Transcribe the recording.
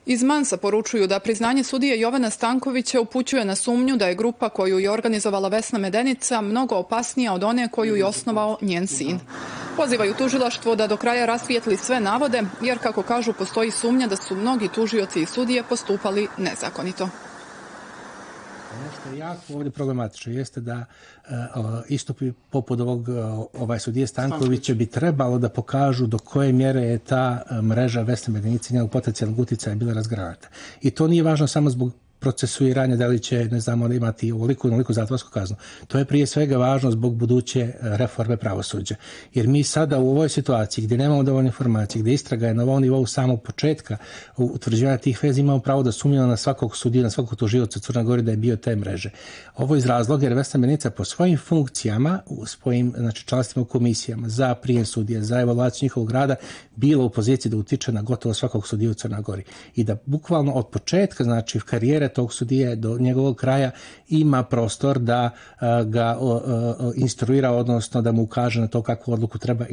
Iz Mansa poručuju da priznanje sudije Jovana Stankovića upućuje na sumnju da je grupa koju je organizovala Vesna Medenica mnogo opasnija od one koju je osnovao njen sin. Pozivaju tužilaštvo da do kraja rasvijetli sve navode, jer kako kažu postoji sumnja da su mnogi tužioci i sudije postupali nezakonito. Ono što je jako ovdje problematično jeste da istupi poput ovog sudije Stankovića bi trebalo da pokažu do koje mjere je ta mreža Vesne Medenice i njenog potencijalnog utjecaja bila razgranata. I to nije važno samo zbog procesuiranja, da li će, ne znamo, imati ovoliku zatvorsku kaznu. To je prije svega važno zbog buduće reforme pravosuđa. Jer mi sada u ovoj situaciji gdje nemamo dovoljno informacije, gdje istraga je na ovom nivou samog početka utvrđivanja tih veza, imamo pravo da sumnjamo na svakog sudiju, na svakog tužioca Crne Gore da je bio te mreže. Ovo iz razloga jer Vesna Medenica po svojim funkcijama, u svojim članstvima u komisijama za prijem sudija, za evaluaciju njihovog rada, bila u poziciji da utiče na gotovo svakog sudiju u Crnoj Gori. I da bukvalno od početka, znači karijere tog sudije do njegovog kraja ima prostor da ga instruira, odnosno da mu ukaže na to kakvu odluku treba